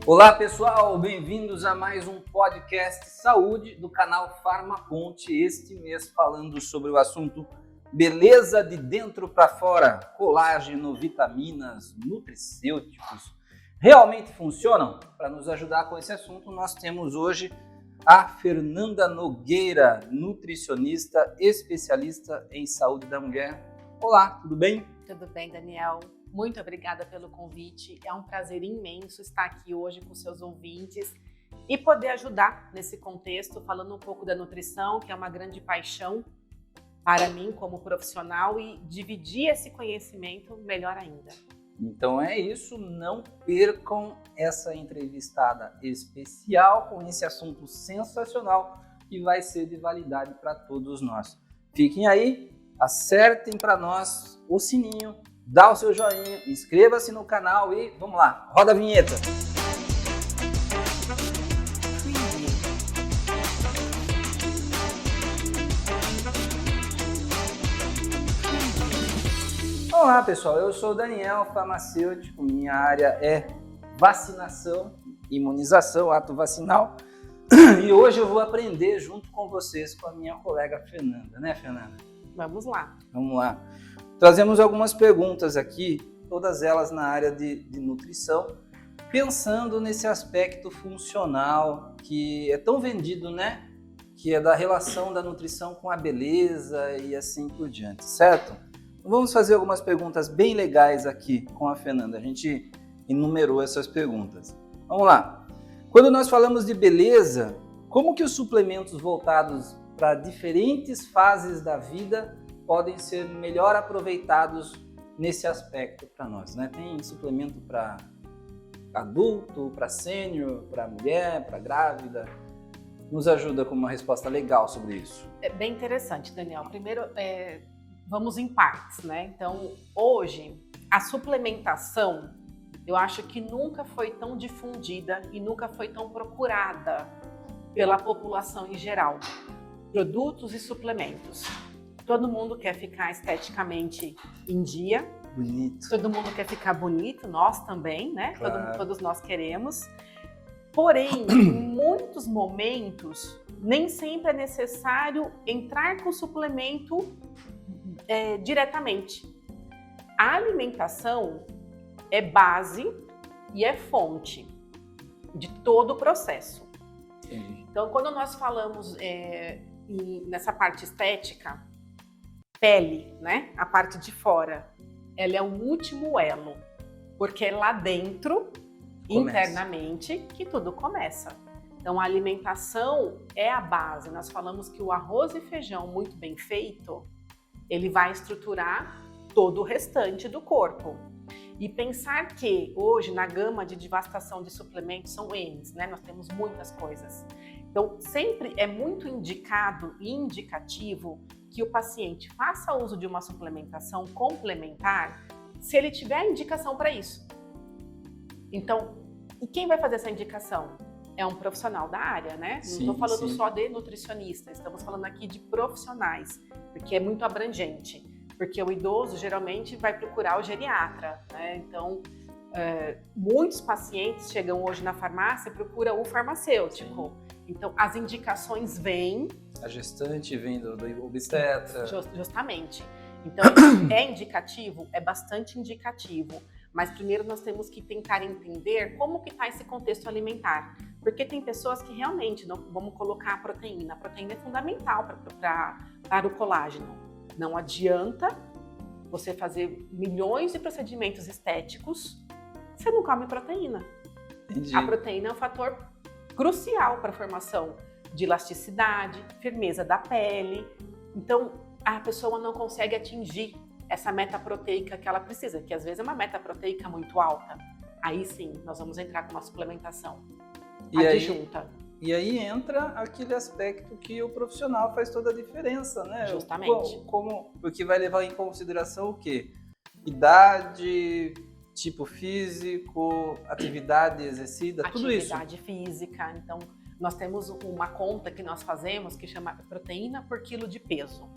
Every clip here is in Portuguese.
Olá pessoal, bem-vindos a mais um podcast Saúde do canal Farmaponte, este mês falando sobre o assunto beleza de dentro para fora, colágeno, vitaminas, nutricêuticos, realmente funcionam? Para nos ajudar com esse assunto, nós temos hoje a Fernanda Nogueira, nutricionista, especialista em saúde da mulher. Olá, tudo bem? Tudo bem, Daniel. Muito obrigada pelo convite. É um prazer imenso estar aqui hoje com seus ouvintes e poder ajudar nesse contexto, falando um pouco da nutrição, que é uma grande paixão para mim como profissional, e dividir esse conhecimento melhor ainda. Então é isso, não percam essa entrevistada especial com esse assunto sensacional que vai ser de validade para todos nós. Fiquem aí, acertem para nós o sininho, dá o seu joinha, inscreva-se no canal e vamos lá, roda a vinheta! Olá pessoal, eu sou o Daniel, farmacêutico, minha área é vacinação, imunização, ato vacinal, e hoje eu vou aprender junto com vocês, com a minha colega Fernanda, né Fernanda? Vamos lá. Vamos lá. Trazemos algumas perguntas aqui, todas elas na área de nutrição, pensando nesse aspecto funcional que é tão vendido, né? Que é da relação da nutrição com a beleza e assim por diante, certo? Vamos fazer algumas perguntas bem legais aqui com a Fernanda. A gente enumerou essas perguntas. Vamos lá. Quando nós falamos de beleza, como que os suplementos voltados para diferentes fases da vida podem ser melhor aproveitados nesse aspecto para nós, né? Tem suplemento para adulto, para sênior, para mulher, para grávida. Nos ajuda com uma resposta legal sobre isso. É bem interessante, Daniel. Primeiro, vamos em partes, né? Então, hoje, a suplementação, eu acho que nunca foi tão difundida e nunca foi tão procurada pela população em geral. Produtos e suplementos. Todo mundo quer ficar esteticamente em dia. Bonito. Todo mundo quer ficar bonito, nós também, né? Claro. Todos nós queremos. Porém, em muitos momentos, nem sempre é necessário entrar com o suplemento diretamente. A alimentação é base e é fonte de todo o processo. Entendi. Então, quando nós falamos nessa parte estética, pele, né? A parte de fora, ela é o último elo, porque é lá dentro, internamente, que tudo começa. Então, a alimentação é a base. Nós falamos que o arroz e feijão muito bem feito, ele vai estruturar todo o restante do corpo. E pensar que hoje, na gama de devastação de suplementos, são N's, né? Nós temos muitas coisas. Então, sempre é muito indicado e indicativo que o paciente faça uso de uma suplementação complementar se ele tiver a indicação para isso. Então, e quem vai fazer essa indicação? É um profissional da área, né? Não estou falando só de nutricionista, estamos falando aqui de profissionais, porque é muito abrangente. Porque o idoso geralmente vai procurar o geriatra, né? Então, muitos pacientes chegam hoje na farmácia e procuram o farmacêutico. Sim. Então, as indicações vêm... A gestante vem do obstetra. Justamente. Então, é indicativo? É bastante indicativo. Mas primeiro nós temos que tentar entender como que está esse contexto alimentar. Porque tem pessoas que realmente, não vamos colocar a proteína. A proteína é fundamental para o colágeno. Não adianta você fazer milhões de procedimentos estéticos se você não come proteína. Entendi. A proteína é um fator crucial para a formação de elasticidade, firmeza da pele. Então, a pessoa não consegue atingir essa meta proteica que ela precisa, que às vezes é uma meta proteica muito alta. Aí sim, nós vamos entrar com uma suplementação adjunta. E aí entra aquele aspecto que o profissional faz toda a diferença, né? Justamente. Porque vai levar em consideração o quê? Idade, tipo físico, atividade exercida, tudo isso. Atividade física. Então, nós temos uma conta que nós fazemos que chama proteína por quilo de peso.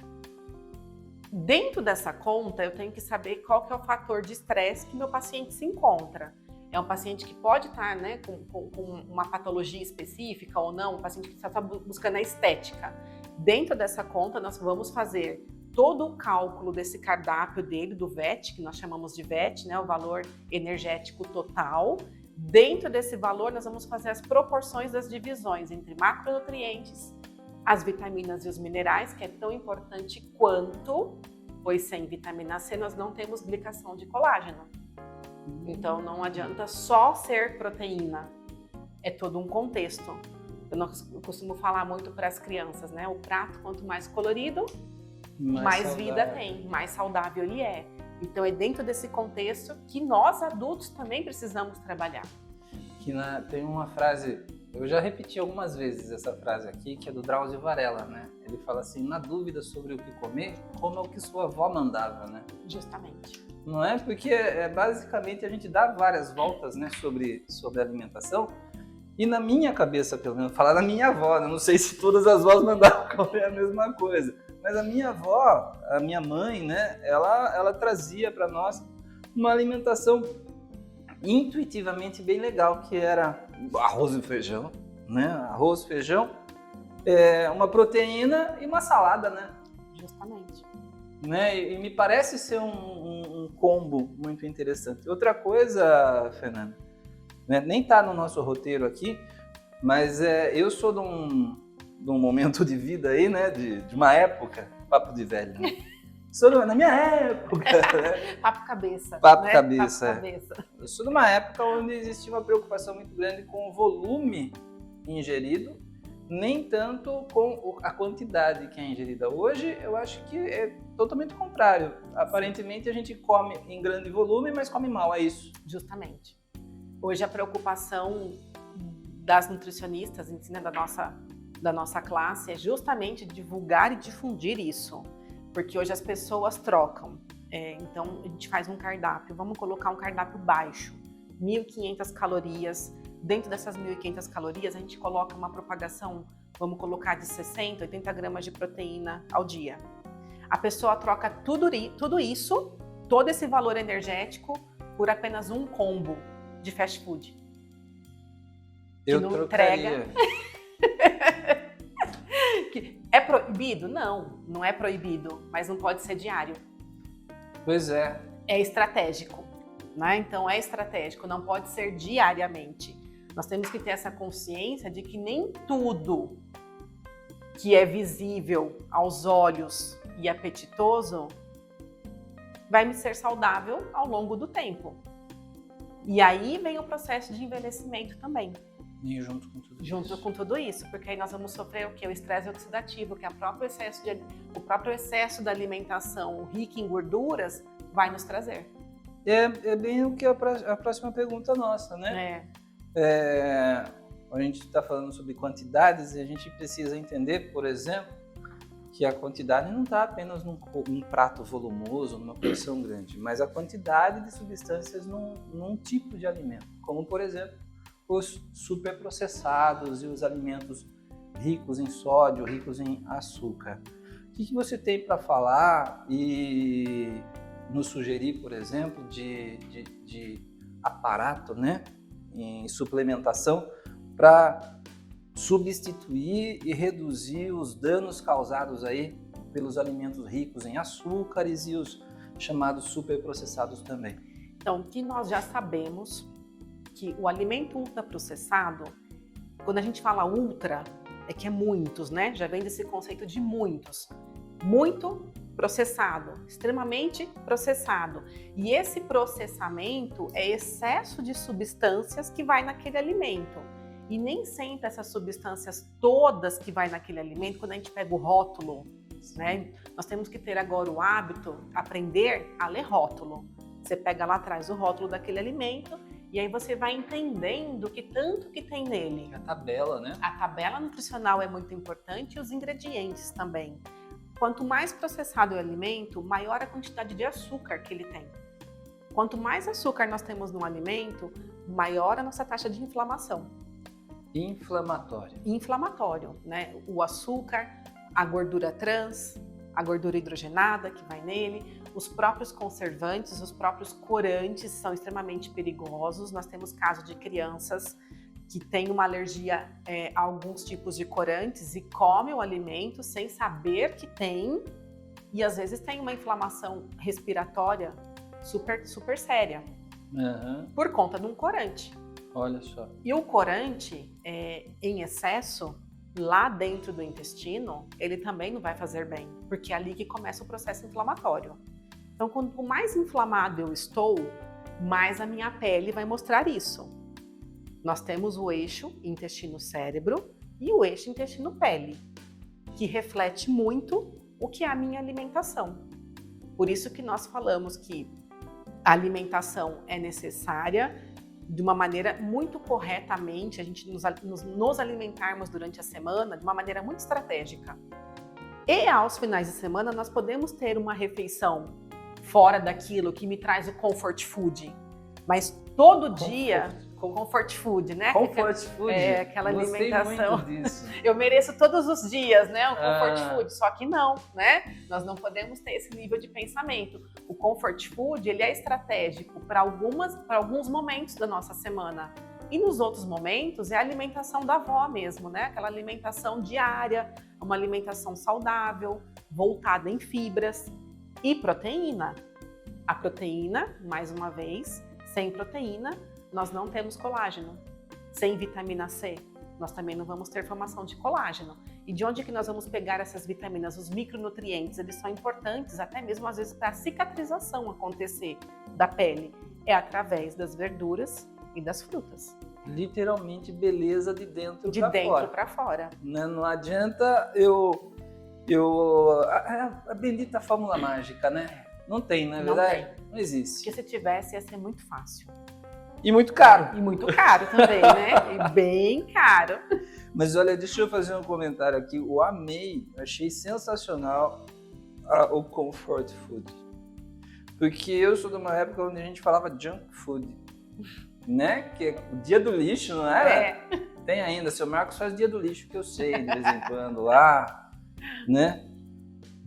Dentro dessa conta, eu tenho que saber qual que é o fator de estresse que meu paciente se encontra. É um paciente que pode estar, né, com uma patologia específica ou não, um paciente que só está buscando a estética. Dentro dessa conta, nós vamos fazer todo o cálculo desse cardápio dele, do VET, que nós chamamos de VET, né, o valor energético total. Dentro desse valor, nós vamos fazer as proporções das divisões entre macronutrientes, as vitaminas e os minerais, que é tão importante quanto, pois sem vitamina C nós não temos glicação de colágeno. Então não adianta só ser proteína, é todo um contexto. Eu costumo falar muito para as crianças, né? O prato, quanto mais colorido, mais vida tem, mais saudável ele é. Então é dentro desse contexto que nós adultos também precisamos trabalhar. Tem uma frase, eu já repeti algumas vezes essa frase aqui, que é do Drauzio Varela, né? Ele fala assim: na dúvida sobre o que comer, coma o que sua avó mandava, né? Justamente. Não é? Porque basicamente a gente dá várias voltas, né, sobre a alimentação. E na minha cabeça, pelo menos, falar da minha avó, né? Não sei se todas as avós mandavam comer a mesma coisa. Mas a minha avó, a minha mãe, né, ela trazia para nós uma alimentação intuitivamente bem legal, que era arroz e feijão, né? Arroz, feijão, uma proteína e uma salada, né? Justamente. Né? E me parece ser um combo muito interessante. Outra coisa, Fernanda, né? Nem está no nosso roteiro aqui, mas eu sou de um momento de vida aí, né? De uma época, papo de velho, né? Na minha época, né? Papo cabeça. Papo né? cabeça. Papo cabeça. Eu sou de uma época onde existia uma preocupação muito grande com o volume ingerido, nem tanto com a quantidade que é ingerida. Hoje, eu acho que é totalmente o contrário. Aparentemente, a gente come em grande volume, mas come mal, é isso. Justamente. Hoje, a preocupação das nutricionistas, ensina da nossa classe, é justamente divulgar e difundir isso. Porque hoje as pessoas trocam. Então, a gente faz um cardápio. Vamos colocar um cardápio baixo, 1.500 calorias. Dentro dessas 1.500 calorias, a gente coloca uma propagação, vamos colocar de 60, 80 gramas de proteína ao dia. A pessoa troca tudo isso, todo esse valor energético, por apenas um combo de fast food. Eu trocaria. É proibido? Não, não é proibido, mas não pode ser diário. Pois é. É estratégico, né? Então é estratégico, não pode ser diariamente. Nós temos que ter essa consciência de que nem tudo que é visível aos olhos e apetitoso vai me ser saudável ao longo do tempo. E aí vem o processo de envelhecimento também. E junto com tudo junto com tudo isso, porque aí nós vamos sofrer o quê? O estresse oxidativo, que é o próprio excesso da alimentação rica em gorduras vai nos trazer. É bem o que a próxima pergunta nossa, né? A gente está falando sobre quantidades e a gente precisa entender, por exemplo, que a quantidade não está apenas num prato volumoso, numa porção grande, mas a quantidade de substâncias num tipo de alimento, como, por exemplo, os superprocessados e os alimentos ricos em sódio, ricos em açúcar. O que você tem para falar e nos sugerir, por exemplo, de aparato, né, em suplementação para substituir e reduzir os danos causados aí pelos alimentos ricos em açúcares e os chamados superprocessados também? Então, o que nós já sabemos que o alimento ultraprocessado, quando a gente fala ultra, é que é muitos, né? Já vem desse conceito de muitos. Muito processado, extremamente processado. E esse processamento é excesso de substâncias que vai naquele alimento. E nem sempre essas substâncias todas que vai naquele alimento, quando a gente pega o rótulo, né? Nós temos que ter agora o hábito, aprender a ler rótulo. Você pega lá atrás o rótulo daquele alimento e aí você vai entendendo que tanto que tem nele. A tabela, né? A tabela nutricional é muito importante e os ingredientes também. Quanto mais processado é o alimento, maior a quantidade de açúcar que ele tem. Quanto mais açúcar nós temos no alimento, maior a nossa taxa de inflamação. Inflamatório, né? O açúcar, a gordura trans, a gordura hidrogenada que vai nele, Os próprios conservantes, os próprios corantes são extremamente perigosos. Nós temos casos de crianças que têm uma alergia a alguns tipos de corantes e comem o alimento sem saber que tem, e às vezes tem uma inflamação respiratória super, super séria, por conta de um corante. Olha só. E o corante, em excesso, lá dentro do intestino, ele também não vai fazer bem, porque é ali que começa o processo inflamatório. Então, quanto mais inflamado eu estou, mais a minha pele vai mostrar isso. Nós temos o eixo intestino-cérebro e o eixo intestino-pele, que reflete muito o que é a minha alimentação. Por isso que nós falamos que a alimentação é necessária de uma maneira muito corretamente, a gente nos alimentarmos durante a semana de uma maneira muito estratégica. E aos finais de semana nós podemos ter uma refeição fora daquilo que me traz o comfort food, mas todo dia... Comfort food, né? Comfort food. Aquela Gostei alimentação. muito disso. Eu mereço todos os dias, né? O comfort food. Só que não, né? Nós não podemos ter esse nível de pensamento. O comfort food, ele é estratégico para alguns momentos da nossa semana. E nos outros momentos é a alimentação da avó mesmo, né? Aquela alimentação diária, uma alimentação saudável, voltada em fibras e proteína. A proteína, mais uma vez, sem proteína, nós não temos colágeno. Sem vitamina C, nós também não vamos ter formação de colágeno. E de onde que nós vamos pegar essas vitaminas? Os micronutrientes, eles são importantes até mesmo às vezes para a cicatrização acontecer da pele. É através das verduras e das frutas. Literalmente beleza de dentro de para dentro fora. para fora. Não adianta a bendita fórmula mágica, né? Não tem, não é verdade? Não existe. Porque se tivesse, ia ser muito fácil. E muito caro. E muito caro também, né? E bem caro. Mas olha, deixa eu fazer um comentário aqui. Eu amei, achei sensacional o comfort food. Porque eu sou de uma época onde a gente falava junk food, né? Que é o dia do lixo, não era? Tem ainda, seu Marcos faz dia do lixo, que eu sei, de vez em quando lá, né?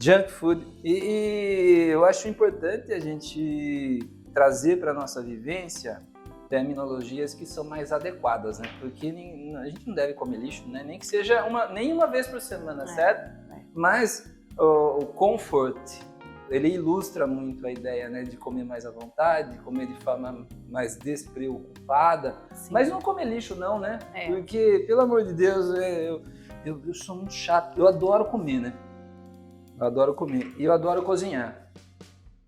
Junk food. E eu acho importante a gente trazer para a nossa vivência terminologias que são mais adequadas, né? Porque a gente não deve comer lixo, né? Nem que seja nem uma vez por semana, certo? Mas o comfort, ele ilustra muito a ideia, né? De comer mais à vontade, de comer de forma mais despreocupada. Sim. Mas não comer lixo não, né? Porque, pelo amor de Deus, eu sou muito chato. Eu adoro comer, né? Eu adoro comer. E eu adoro cozinhar.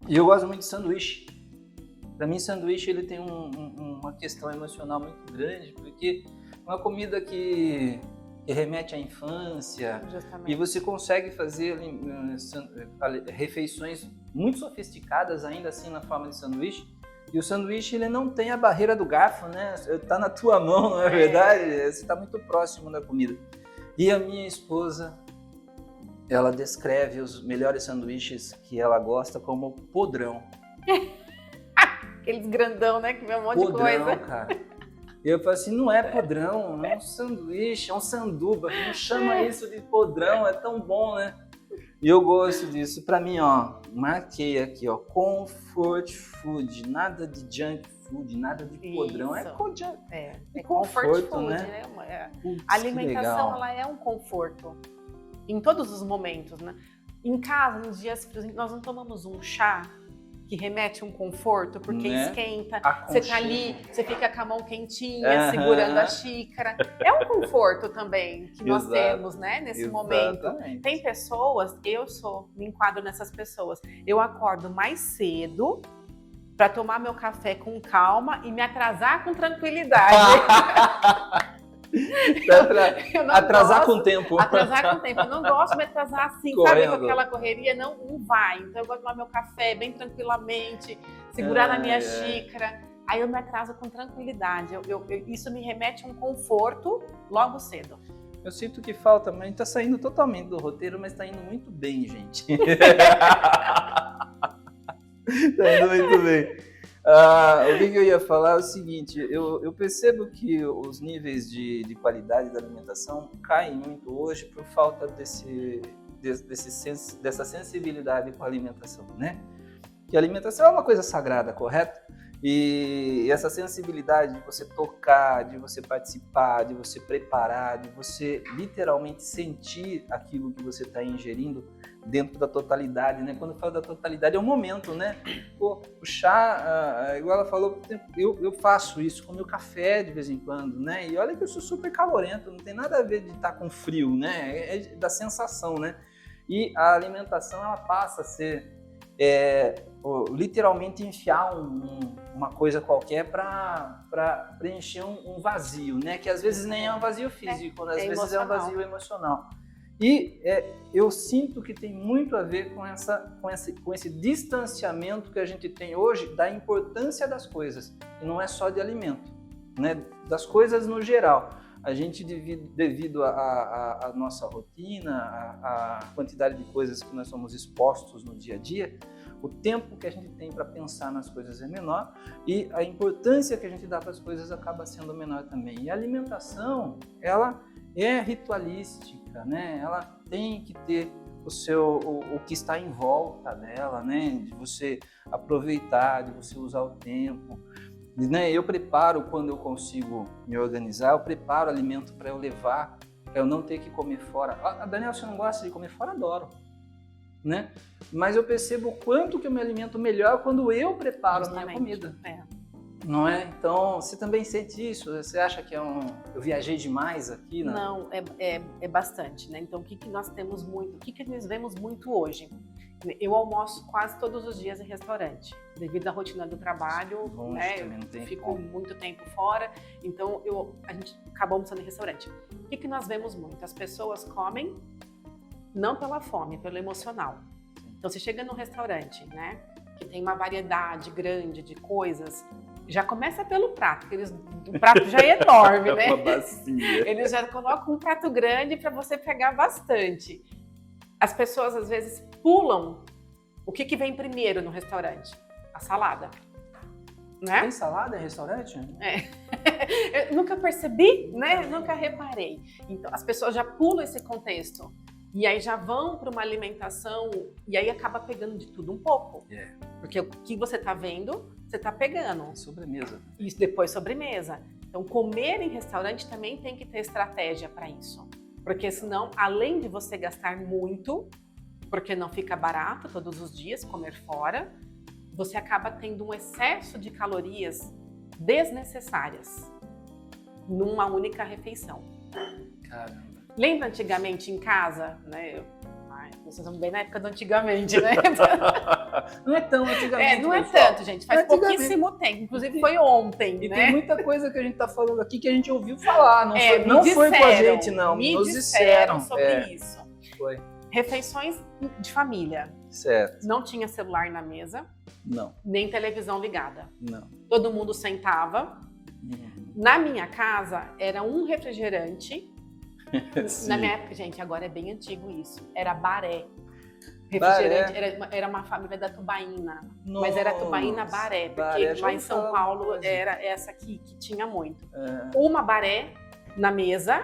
E eu gosto muito de sanduíche. Para mim, sanduíche ele tem uma questão emocional muito grande, porque é uma comida que remete à infância. Justamente. E você consegue fazer refeições muito sofisticadas ainda assim na forma de sanduíche. E o sanduíche ele não tem a barreira do garfo, né? Tá na tua mão, não é verdade? Você está muito próximo da comida. E a minha esposa, ela descreve os melhores sanduíches que ela gosta como podrão. Aqueles grandão, né? Que vê um monte de coisa. Cara. E eu falo assim, não é podrão, é um sanduíche, é um sanduba. Não chama isso de podrão, é tão bom, né? E eu gosto disso. Pra mim, ó, marquei aqui, ó, comfort food. Nada de junk food, nada de podrão. Isso. É comfort food, né? A alimentação, ela é um conforto. Em todos os momentos, né? Em casa, nos dias frios, nós não tomamos um chá que remete um conforto, porque esquenta, você tá ali, você fica com a mão quentinha, segurando a xícara. É um conforto também que nós temos, né, nesse momento. Tem pessoas, me enquadro nessas pessoas, eu acordo mais cedo para tomar meu café com calma e me atrasar com tranquilidade. Atrasar com o tempo. Atrasar com o tempo. Eu não gosto de me atrasar assim, sabe? Com aquela correria, não vai. Então eu gosto de tomar meu café bem tranquilamente, segurar na minha xícara. Aí eu me atraso com tranquilidade. Isso me remete a um conforto logo cedo. Eu sinto que falta, mas tá saindo totalmente do roteiro, mas tá indo muito bem, gente. Tá indo muito bem. O que eu ia falar é o seguinte, eu percebo que os níveis de qualidade da alimentação caem muito hoje por falta dessa sensibilidade com a alimentação, né? que a alimentação é uma coisa sagrada, correto? E essa sensibilidade de você tocar, de você participar, de você preparar, de você literalmente sentir aquilo que você está ingerindo dentro da totalidade, né? Quando eu falo da totalidade é o momento, né? Pô, o chá, igual ela falou, eu faço isso com o meu café de vez em quando, né? E olha que eu sou super calorento, não tem nada a ver de estar com frio, né? É da sensação, né? E a alimentação, ela passa a ser literalmente enfiar uma coisa qualquer para preencher um vazio, né? Que às vezes nem é um vazio físico, às vezes emocional. É um vazio emocional. E eu sinto que tem muito a ver com esse distanciamento que a gente tem hoje da importância das coisas. E não é só de alimento, né? Das coisas no geral. A gente, devido à nossa rotina, à quantidade de coisas que nós somos expostos no dia a dia, o tempo que a gente tem para pensar nas coisas é menor e a importância que a gente dá para as coisas acaba sendo menor também. E a alimentação, ela é ritualística, né? Ela tem que ter o que está em volta dela, né? De você aproveitar, de você usar o tempo. Né? Eu preparo, quando eu consigo me organizar, eu preparo alimento para eu levar, para eu não ter que comer fora. Daniel, você não gosta de comer fora? Adoro. Né? Mas eu percebo o quanto que eu me alimento melhor quando eu preparo a minha comida. Não é? Então, você também sente isso? Você acha que eu viajei demais aqui? Né? Não, é bastante, né? Então, o que nós temos muito, o que nós vemos muito hoje? Eu almoço quase todos os dias em restaurante, devido à rotina do trabalho, né? Eu fico muito tempo fora, então a gente acaba almoçando em restaurante. O que nós vemos muito? As pessoas comem não pela fome, pelo emocional. Então, você chega num restaurante, né? Que tem uma variedade grande de coisas. Já começa pelo prato, porque o prato já é enorme, né? Uma bacia. Eles já colocam um prato grande para você pegar bastante. As pessoas, às vezes, pulam o que vem primeiro no restaurante? A salada. Né? Tem salada em restaurante? Eu nunca percebi, né? Nunca reparei. Então, as pessoas já pulam esse contexto. E aí já vão para uma alimentação e aí acaba pegando de tudo um pouco. Porque o que você está vendo, você está pegando. Sobremesa. Isso, depois sobremesa. Então, comer em restaurante também tem que ter estratégia para isso. Porque senão, além de você gastar muito, porque não fica barato todos os dias comer fora, você acaba tendo um excesso de calorias desnecessárias numa única refeição. Caramba. Lembra antigamente em casa, né? Vocês vão bem na época do antigamente, né? Não é tão antigamente. Não é tanto, gente. Faz pouquíssimo tempo. Inclusive foi ontem, e né? Tem muita coisa que a gente tá falando aqui que a gente ouviu falar. Não foi com a gente, não. Nos disseram sobre isso. Foi. Refeições de família. Certo. Não tinha celular na mesa. Não. Nem televisão ligada. Não. Todo mundo sentava. Na minha casa, era um refrigerante. Na minha época, gente, agora é bem antigo isso. Era Baré. Refrigerante. Era uma família da tubaína. Nossa. Mas era tubaína Baré. Porque lá em São Paulo era essa aqui que tinha muito. Uma Baré na mesa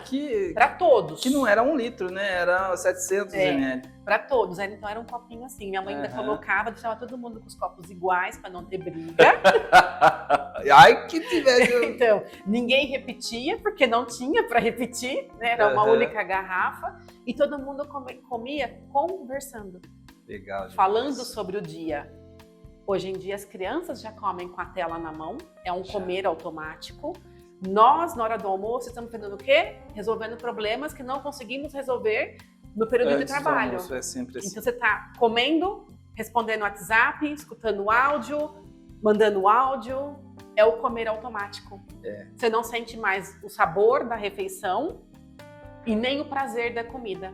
para todos. Que não era 1 litro, né? Era 700 ml. Para todos. Então era um copinho assim. Minha mãe ainda colocava, deixava todo mundo com os copos iguais para não ter briga. Ai, que tivesse. Então, ninguém repetia, porque não tinha para repetir, né? Era uma única garrafa. E todo mundo comia conversando. Legal. Falando sobre o dia. Hoje em dia, as crianças já comem com a tela na mão. É um comer automático. Nós, na hora do almoço, estamos fazendo o quê? Resolvendo problemas que não conseguimos resolver no período de trabalho. Almoço é sempre assim. Então, você está comendo, respondendo WhatsApp, escutando áudio, mandando áudio. É o comer automático. Você não sente mais o sabor da refeição e nem o prazer da comida.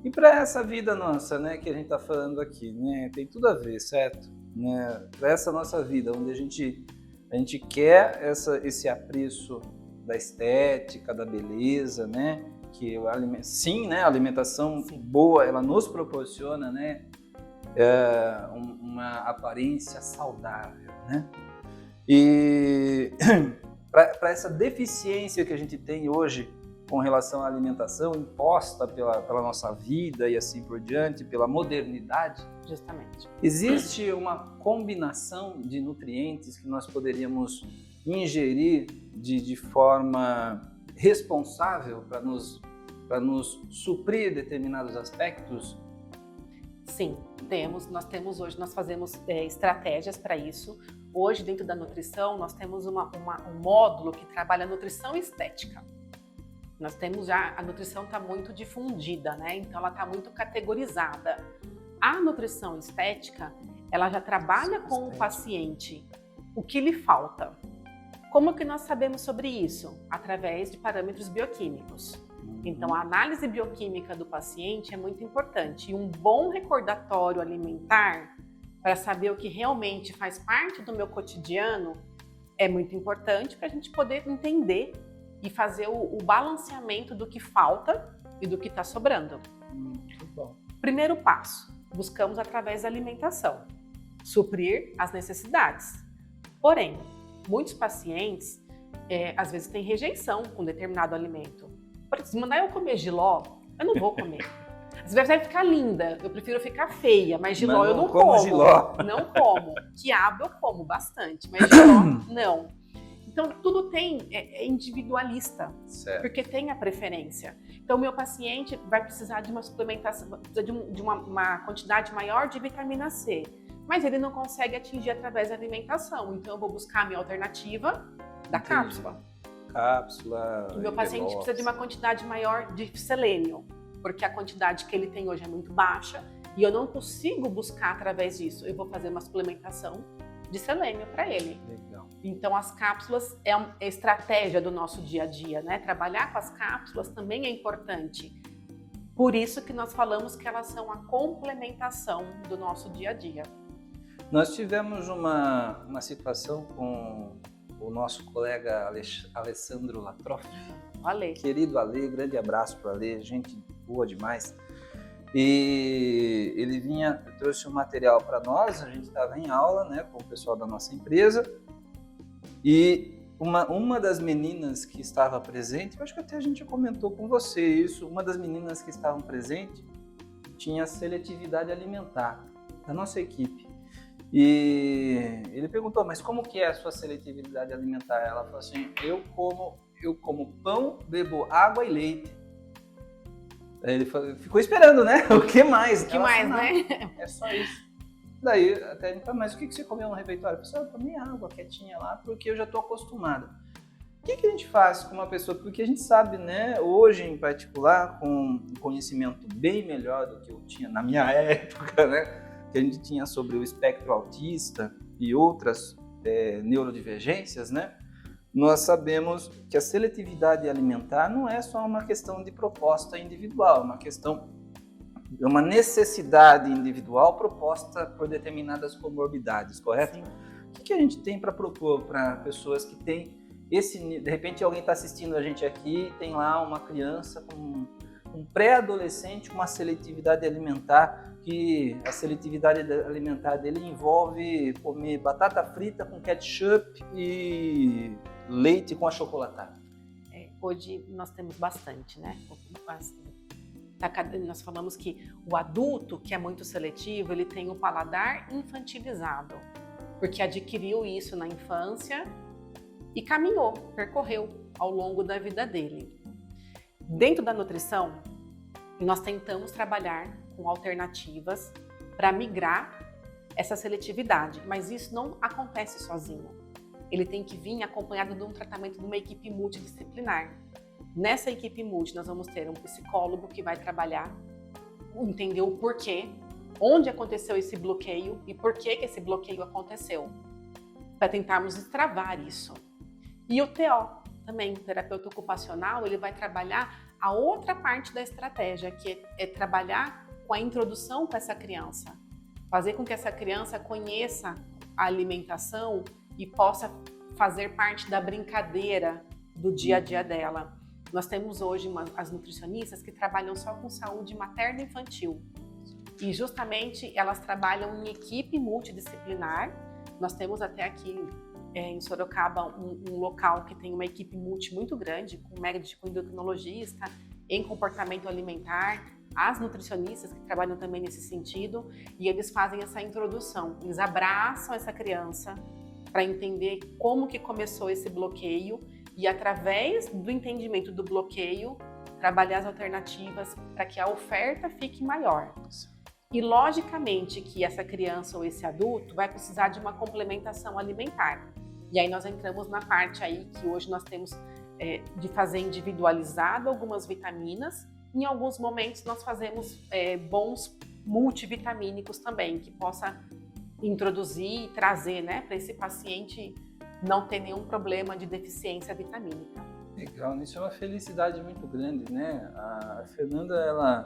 E para essa vida nossa, né, que a gente está falando aqui, né, tem tudo a ver, certo? Né, para essa nossa vida, onde a gente quer esse apreço da estética, da beleza, né? Que sim, né? A alimentação boa, ela nos proporciona, né? Uma aparência saudável, né? E para essa deficiência que a gente tem hoje com relação à alimentação imposta pela nossa vida e assim por diante, pela modernidade. Justamente. Existe uma combinação de nutrientes que nós poderíamos ingerir de forma responsável para nos suprir determinados aspectos? Sim, nós fazemos estratégias para isso. Hoje, dentro da nutrição, nós temos um módulo que trabalha nutrição estética. Nós temos a nutrição está muito difundida, né? Então ela está muito categorizada. A nutrição estética, ela já trabalha com o paciente o que lhe falta. Como que nós sabemos sobre isso? Através de parâmetros bioquímicos. Então, a análise bioquímica do paciente é muito importante. E um bom recordatório alimentar para saber o que realmente faz parte do meu cotidiano é muito importante para a gente poder entender e fazer o balanceamento do que falta e do que está sobrando. Muito bom. Primeiro passo, buscamos através da alimentação, suprir as necessidades. Porém, muitos pacientes, às vezes, têm rejeição com determinado alimento. Por exemplo, se mandar eu comer jiló, eu não vou comer. Às vezes vai ficar linda, eu prefiro ficar feia, mas jiló eu não como. Jiló. Não como. Quiabo eu como bastante, mas jiló não. Então, tudo é individualista, certo. Porque tem a preferência. Então, o meu paciente vai precisar de uma suplementação, de uma quantidade maior de vitamina C, mas ele não consegue atingir através da alimentação. Então, eu vou buscar a minha alternativa da cápsula. Cápsula. O meu paciente precisa de uma quantidade maior de selênio, porque a quantidade que ele tem hoje é muito baixa e eu não consigo buscar através disso. Eu vou fazer uma suplementação de selênio para ele. Legal. Então, as cápsulas é uma estratégia do nosso dia a dia, né? Trabalhar com as cápsulas também é importante. Por isso que nós falamos que elas são a complementação do nosso dia a dia. Nós tivemos uma situação com o nosso colega Alessandro Latroff. Ale. Querido Ale, grande abraço para o Ale, gente boa demais. E ele trouxe um material para nós, a gente estava em aula, né, com o pessoal da nossa empresa, e uma das meninas que estava presente, eu acho que até a gente comentou com você isso, uma das meninas que estavam presentes tinha seletividade alimentar da nossa equipe. E ele perguntou, mas como que é a sua seletividade alimentar? Ela falou assim, eu como pão, bebo água e leite. Aí ele ficou esperando, né? O que mais? O que mais, né? É só isso. Daí até ele falou, mas o que você comeu no refeitório? Eu falei, eu tomei água quietinha lá, porque eu já estou acostumada. O que a gente faz com uma pessoa? Porque a gente sabe, né, hoje em particular, com um conhecimento bem melhor do que eu tinha na minha época, né? Que a gente tinha sobre o espectro autista e outras neurodivergências, né? Nós sabemos que a seletividade alimentar não é só uma questão de proposta individual, é uma necessidade individual proposta por determinadas comorbidades, correto? Sim. O que a gente tem para propor para pessoas que têm de repente alguém está assistindo a gente aqui, tem lá uma criança com um pré-adolescente, uma seletividade alimentar, que a seletividade alimentar dele envolve comer batata frita com ketchup e leite com achocolatado. Hoje nós temos bastante, né? Nós falamos que o adulto que é muito seletivo, ele tem o paladar infantilizado, porque adquiriu isso na infância e percorreu ao longo da vida dele. Dentro da nutrição, nós tentamos trabalhar com alternativas para migrar essa seletividade, mas isso não acontece sozinho. Ele tem que vir acompanhado de um tratamento de uma equipe multidisciplinar. Nessa equipe multi, nós vamos ter um psicólogo que vai trabalhar, entender o porquê, onde aconteceu esse bloqueio e por que esse bloqueio aconteceu, para tentarmos destravar isso. E o TO, também, o terapeuta ocupacional, ele vai trabalhar a outra parte da estratégia, que é trabalhar com a introdução com essa criança, fazer com que essa criança conheça a alimentação e possa fazer parte da brincadeira do dia a dia dela. Nós temos hoje as nutricionistas que trabalham só com saúde materna e infantil. E justamente elas trabalham em equipe multidisciplinar. Nós temos até aqui em Sorocaba um local que tem uma equipe muito grande, com médico endocrinologista, em comportamento alimentar, as nutricionistas que trabalham também nesse sentido, e eles fazem essa introdução, eles abraçam essa criança para entender como que começou esse bloqueio e, através do entendimento do bloqueio, trabalhar as alternativas para que a oferta fique maior. E, logicamente, que essa criança ou esse adulto vai precisar de uma complementação alimentar. E aí nós entramos na parte aí que hoje nós temos de fazer individualizado algumas vitaminas. Em alguns momentos nós fazemos bons multivitamínicos também, que possa introduzir e trazer, né, para esse paciente não ter nenhum problema de deficiência vitamínica. Legal, isso é uma felicidade muito grande, né? A Fernanda, ela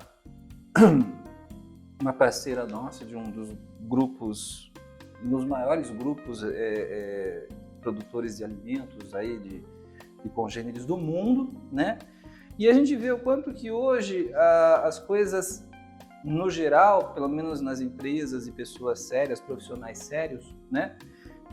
uma parceira nossa de um dos grupos, um dos maiores grupos produtores de alimentos aí de congêneres do mundo, né? E a gente vê o quanto que hoje as coisas, no geral, pelo menos nas empresas e pessoas sérias, profissionais sérios, né,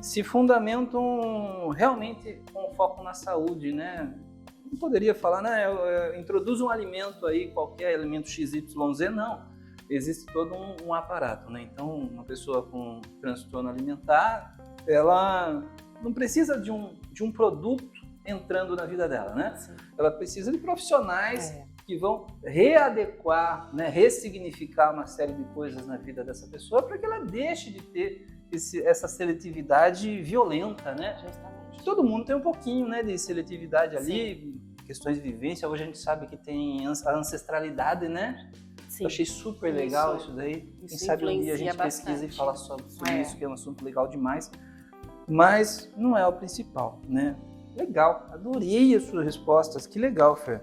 se fundamentam realmente com foco na saúde, né? Não poderia falar, né, introduz um alimento aí, qualquer alimento XYZ, não. Existe todo um aparato, né? Então, uma pessoa com transtorno alimentar, ela não precisa de um produto entrando na vida dela, né? Sim. Ela precisa de profissionais que vão readequar, né, ressignificar uma série de coisas na vida dessa pessoa para que ela deixe de ter essa seletividade violenta, né? Justamente. Todo mundo tem um pouquinho, né, de seletividade ali, sim, questões de vivência. Hoje a gente sabe que tem a ancestralidade, né? Sim. Eu achei super legal isso daí. Quem sabe um dia a gente pesquisa e fala sobre isso, que é um assunto legal demais. Mas não é o principal, né? Legal, adorei as suas respostas, que legal, Fer.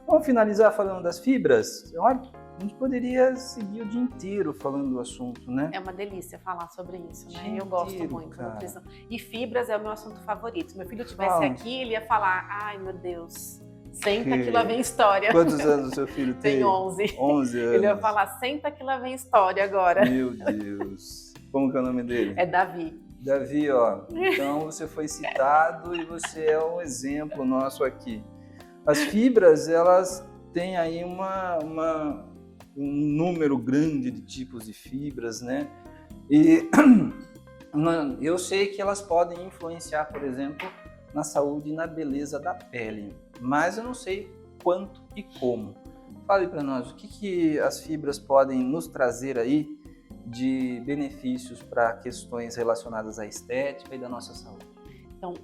Vamos finalizar falando das fibras? Olha, a gente poderia seguir o dia inteiro falando do assunto, né? É uma delícia falar sobre isso, né? Eu gosto muito da nutrição. E fibras é o meu assunto favorito. Se meu filho estivesse aqui, ele ia falar, ai meu Deus, senta que lá vem história. Quantos anos o seu filho tem? Tem 11. 11 anos. Ele ia falar, senta que lá vem história agora. Meu Deus. Como que é o nome dele? É Davi. Davi, ó, então você foi citado e você é um exemplo nosso aqui. As fibras, elas têm aí um número grande de tipos de fibras, né? E eu sei que elas podem influenciar, por exemplo, na saúde e na beleza da pele, mas eu não sei quanto e como. Fale para nós, o que as fibras podem nos trazer aí de benefícios para questões relacionadas à estética e da nossa saúde? Então,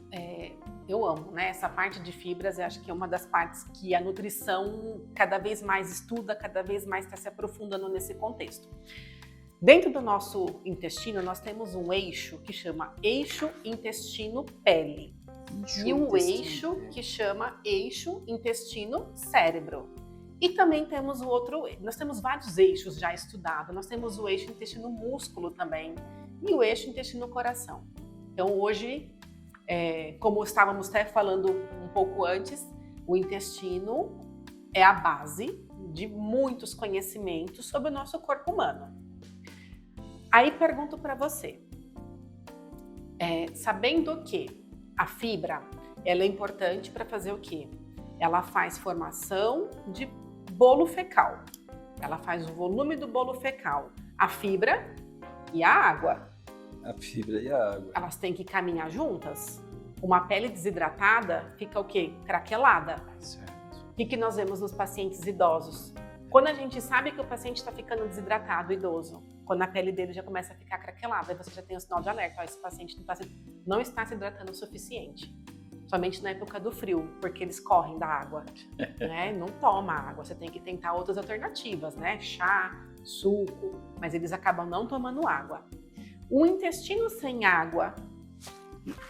eu amo, né? Essa parte de fibras, eu acho que é uma das partes que a nutrição cada vez mais estuda, cada vez mais está se aprofundando nesse contexto. Dentro do nosso intestino, nós temos um eixo que chama eixo intestino-pele e um eixo que chama eixo intestino-cérebro. E também temos o outro, nós temos vários eixos já estudados, nós temos o eixo intestino-músculo também e o eixo intestino-coração. Então hoje, como estávamos até falando um pouco antes, o intestino é a base de muitos conhecimentos sobre o nosso corpo humano. Aí pergunto para você, sabendo que a fibra, ela é importante para fazer o quê? Ela faz formação de bolo fecal. Ela faz o volume do bolo fecal. A fibra e a água. A fibra e a água. Elas têm que caminhar juntas. Uma pele desidratada fica o quê? Craquelada. Certo. O que nós vemos nos pacientes idosos? Quando a gente sabe que o paciente está ficando desidratado, idoso, quando a pele dele já começa a ficar craquelada, aí você já tem o sinal de alerta. Ó, esse paciente não está se hidratando o suficiente. Somente na época do frio, porque eles correm da água, né? Não toma água, você tem que tentar outras alternativas, né? Chá, suco, mas eles acabam não tomando água. O intestino sem água,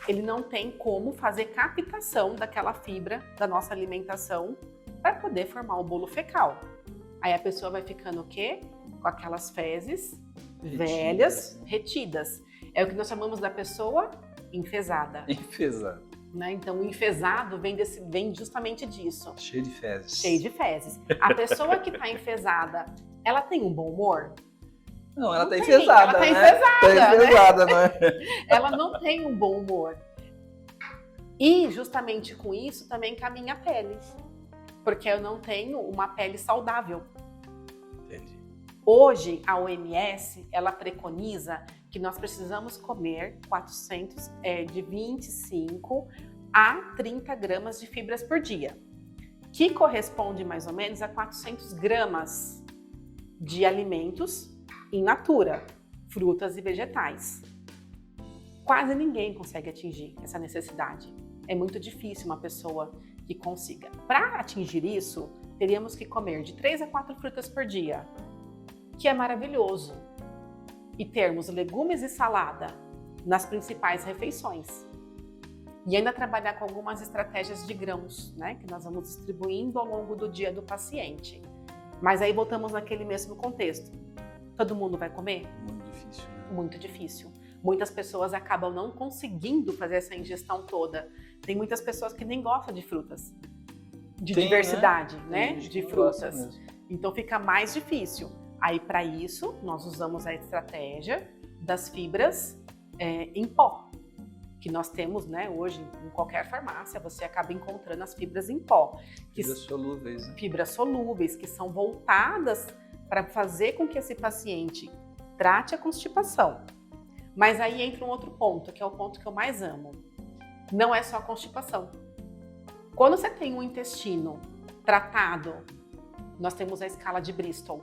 ele não tem como fazer captação daquela fibra da nossa alimentação para poder formar o bolo fecal. Aí a pessoa vai ficando o quê? Com aquelas fezes velhas, retidas. É o que nós chamamos da pessoa enfesada. Enfesada. Né? Então, o enfesado vem justamente disso. Cheio de fezes. Cheio de fezes. A pessoa que está enfesada, ela tem um bom humor? Não, ela está enfesada, ela tá né? enfesada, tá enfesada, né? Não é? Ela não tem um bom humor. E justamente com isso também caminha a pele, porque eu não tenho uma pele saudável. Entendi. Hoje, a OMS, ela preconiza que nós precisamos comer de 25 a 30 gramas de fibras por dia, que corresponde mais ou menos a 400 gramas de alimentos in natura, frutas e vegetais. Quase ninguém consegue atingir essa necessidade. É muito difícil uma pessoa que consiga. Para atingir isso, teríamos que comer de 3 a 4 frutas por dia, que é maravilhoso. E termos legumes e salada nas principais refeições. E ainda trabalhar com algumas estratégias de grãos, né, que nós vamos distribuindo ao longo do dia do paciente. Mas aí voltamos naquele mesmo contexto. Todo mundo vai comer? Muito difícil, né? Muito difícil. Muitas pessoas acabam não conseguindo fazer essa ingestão toda. Tem muitas pessoas que nem gostam de frutas, de diversidade, né? De frutas. Então fica mais difícil. Aí para isso nós usamos a estratégia das fibras em pó, que nós temos, né? Hoje em qualquer farmácia você acaba encontrando as fibras em pó. Fibras solúveis, né? Fibras solúveis que são voltadas para fazer com que esse paciente trate a constipação. Mas aí entra um outro ponto, que é o ponto que eu mais amo. Não é só a constipação. Quando você tem um intestino tratado, nós temos a escala de Bristol.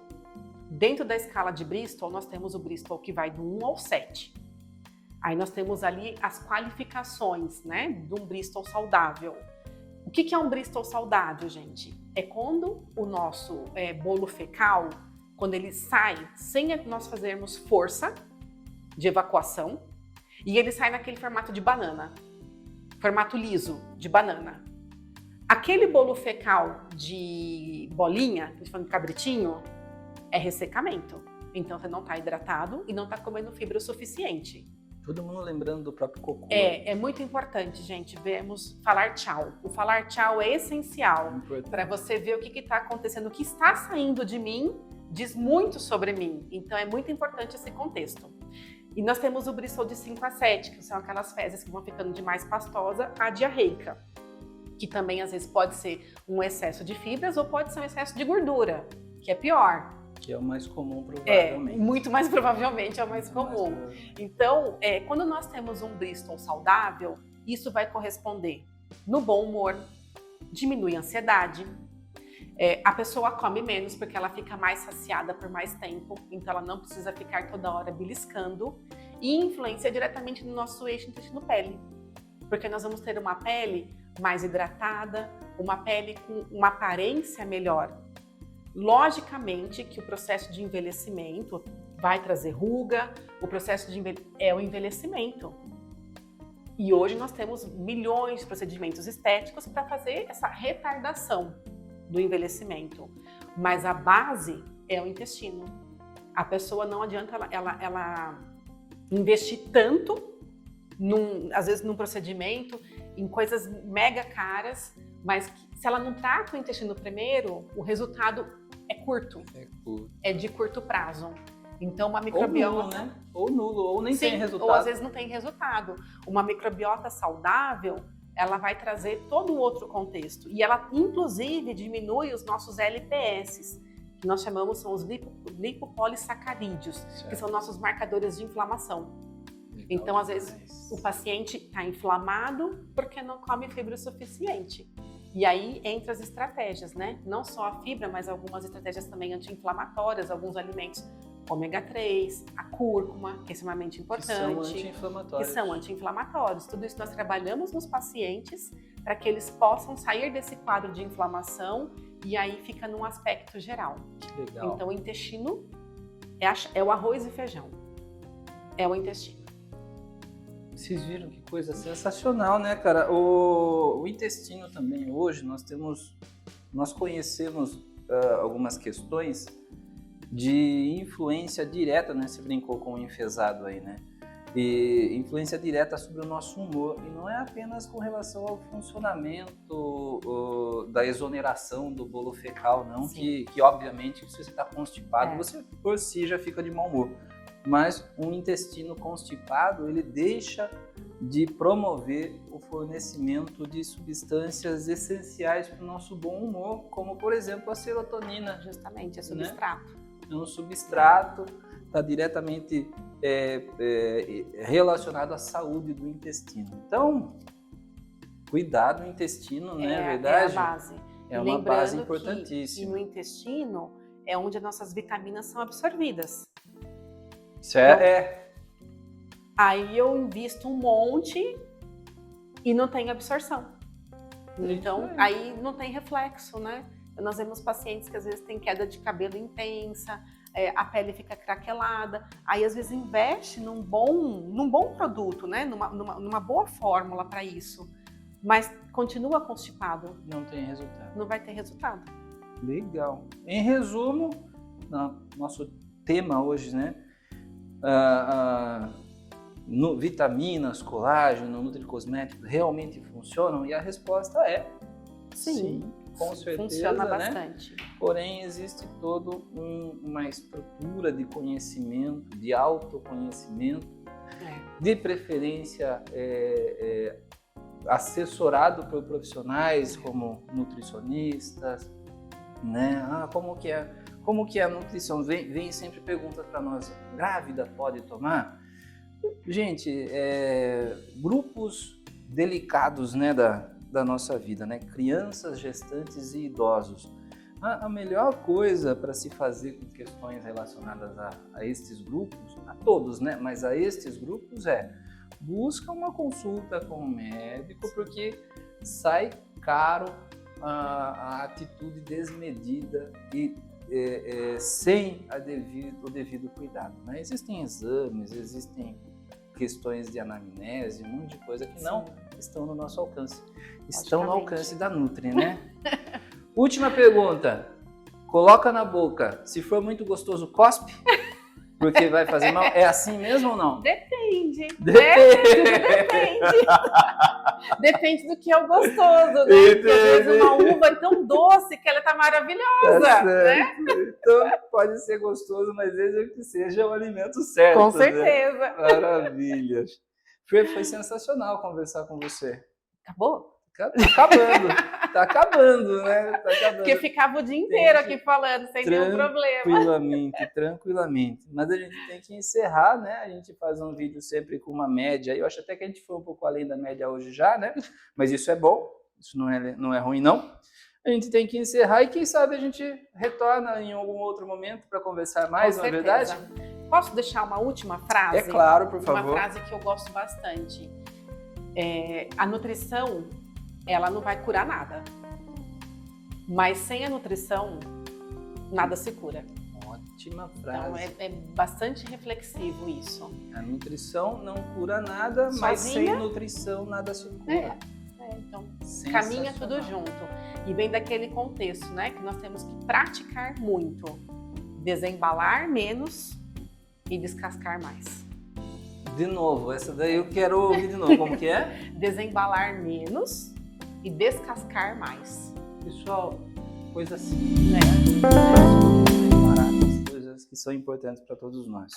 Dentro da escala de Bristol, nós temos o Bristol que vai do 1 ao 7. Aí nós temos ali as qualificações, né, de um Bristol saudável. O que é um Bristol saudável, gente? É quando o nosso bolo fecal, quando ele sai sem nós fazermos força de evacuação, e ele sai naquele formato de banana, formato liso de banana. Aquele bolo fecal de bolinha, que a gente fala de cabritinho, é ressecamento. Então você não está hidratado e não está comendo fibra o suficiente. Todo mundo lembrando do próprio cocô. É muito importante, gente, vermos falar tchau. O falar tchau é essencial para você ver o que está acontecendo, o que está saindo de mim diz muito sobre mim. Então é muito importante esse contexto. E nós temos o Bristol de 5 a 7, que são aquelas fezes que vão ficando de mais pastosa a diarreica, que também às vezes pode ser um excesso de fibras ou pode ser um excesso de gordura, que é pior. Que é o mais comum, provavelmente. Muito mais provavelmente é o mais comum. Então, quando nós temos um Bristol saudável, isso vai corresponder no bom humor, diminui a ansiedade, a pessoa come menos porque ela fica mais saciada por mais tempo, então ela não precisa ficar toda hora beliscando, e influencia diretamente no nosso eixo intestino-pele, porque nós vamos ter uma pele mais hidratada, uma pele com uma aparência melhor. Logicamente que o processo de envelhecimento vai trazer ruga, o processo de é o envelhecimento. E hoje nós temos milhões de procedimentos estéticos para fazer essa retardação do envelhecimento. Mas a base é o intestino. A pessoa não adianta ela investir tanto, às vezes num procedimento, em coisas mega caras, mas se ela não trata o intestino primeiro, o resultado é curto. É de curto prazo. Então, uma microbiota... Ou nulo, né? Ou nulo, ou nem tem resultado. Ou às vezes não tem resultado. Uma microbiota saudável, ela vai trazer todo um outro contexto. E ela, inclusive, diminui os nossos LPS, que nós chamamos, são os lipopolissacarídeos, que são nossos marcadores de inflamação. Então, às vezes, o paciente está inflamado porque não come fibra o suficiente. E aí entra as estratégias, né? Não só a fibra, mas algumas estratégias também anti-inflamatórias, alguns alimentos ômega 3, a cúrcuma, que é extremamente importante. Que são anti-inflamatórios. Tudo isso nós trabalhamos nos pacientes para que eles possam sair desse quadro de inflamação e aí fica num aspecto geral. Que legal. Então, o intestino é o arroz e feijão. É o intestino. Vocês viram que coisa sensacional, né, cara? O intestino também, hoje, nós conhecemos algumas questões de influência direta, né? Você brincou com o enfesado aí, né? E influência direta sobre o nosso humor. E não é apenas com relação ao funcionamento da exoneração do bolo fecal, não. Que obviamente, se você está constipado, você por si já fica de mau humor. mas um intestino constipado, ele deixa de promover o fornecimento de substâncias essenciais para o nosso bom humor, como, por exemplo, a serotonina. Justamente, é substrato. É um substrato, está diretamente relacionado à saúde do intestino. Então, cuidar do intestino, não é verdade? É a base. É uma base importantíssima. E no intestino é onde as nossas vitaminas são absorvidas. Certo? Aí eu invisto um monte e não tem absorção. Então, aí não tem reflexo, né? Nós vemos pacientes que às vezes têm queda de cabelo intensa, a pele fica craquelada, aí às vezes investe num bom produto, né? Numa boa fórmula para isso, mas continua constipado. Não tem resultado. Não vai ter resultado. Legal. Em resumo, nosso tema hoje, né? Vitaminas, colágeno, nutricosméticos realmente funcionam? E a resposta é sim, com certeza. Funciona né? bastante. Porém, existe toda uma estrutura de conhecimento, de autoconhecimento, de preferência assessorado por profissionais como nutricionistas, né? Como que é a nutrição? Vem sempre perguntas para nós, grávida pode tomar? Gente, grupos delicados, né, da nossa vida, né? Crianças, gestantes e idosos. A melhor coisa para se fazer com questões relacionadas a estes grupos, a todos, né? Mas a estes grupos busca uma consulta com o médico, porque sai caro a atitude desmedida e sem o devido cuidado, né? Existem exames, existem questões de anamnese, um monte de coisa que não estão no nosso alcance. Estão no alcance da Nutri, né? Última pergunta. Coloca na boca. Se for muito gostoso, cospe? Porque vai fazer mal? É assim mesmo ou não? Depende. Depende do que é o gostoso, né? Porque às vezes uma uva é tão doce que ela tá maravilhosa, né? Então pode ser gostoso, mas desde que seja o alimento certo. Com certeza. Né? Maravilha. Foi sensacional conversar com você. Acabou? Tá acabando, né? Tá acabando. Porque ficava o dia inteiro aqui falando, sem nenhum problema. Tranquilamente. Mas a gente tem que encerrar, né? A gente faz um vídeo sempre com uma média. Eu acho até que a gente foi um pouco além da média hoje já, né? Mas isso é bom, isso não é ruim, não. A gente tem que encerrar e quem sabe a gente retorna em algum outro momento para conversar mais, não é verdade? Posso deixar uma última frase? É claro, por favor. Uma frase que eu gosto bastante. A nutrição, ela não vai curar nada. Mas sem a nutrição, nada se cura. Ótima frase. Então é bastante reflexivo isso. A nutrição não cura nada, mas sem nutrição nada se cura. Então caminha tudo junto. E vem daquele contexto, né? Que nós temos que praticar muito. Desembalar menos e descascar mais. De novo, essa daí eu quero ouvir de novo. Como que é? Desembalar menos e descascar mais. Pessoal, coisa simples. Coisas que são importantes para todos nós,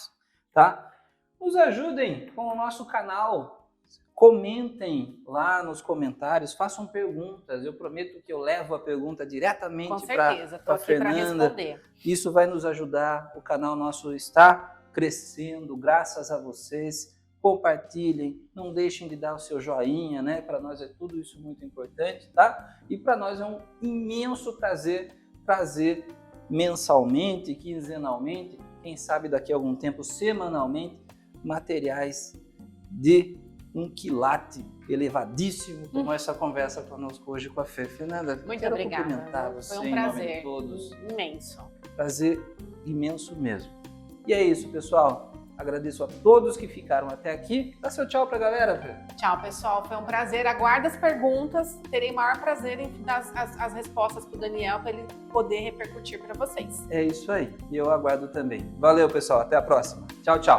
tá? Nos ajudem com o nosso canal. Comentem lá nos comentários, façam perguntas. Eu prometo que eu levo a pergunta diretamente para a Fernanda. Isso vai nos ajudar. O canal nosso está crescendo, graças a vocês. Compartilhem, não deixem de dar o seu joinha, né? Para nós é tudo isso muito importante, tá? E para nós é um imenso prazer trazer mensalmente, quinzenalmente, quem sabe daqui a algum tempo, semanalmente, materiais de um quilate elevadíssimo, como essa conversa conosco hoje com a Fê. Fernanda, muito quero obrigada. cumprimentar você. Foi um prazer em nome de todos. Imenso. Prazer imenso mesmo. E é isso, pessoal. Agradeço a todos que ficaram até aqui. Dá seu tchau pra galera, Fê. Tchau, pessoal. Foi um prazer. Aguardo as perguntas. Terei maior prazer em dar as respostas pro Daniel para ele poder repercutir para vocês. É isso aí. E eu aguardo também. Valeu, pessoal. Até a próxima. Tchau, tchau.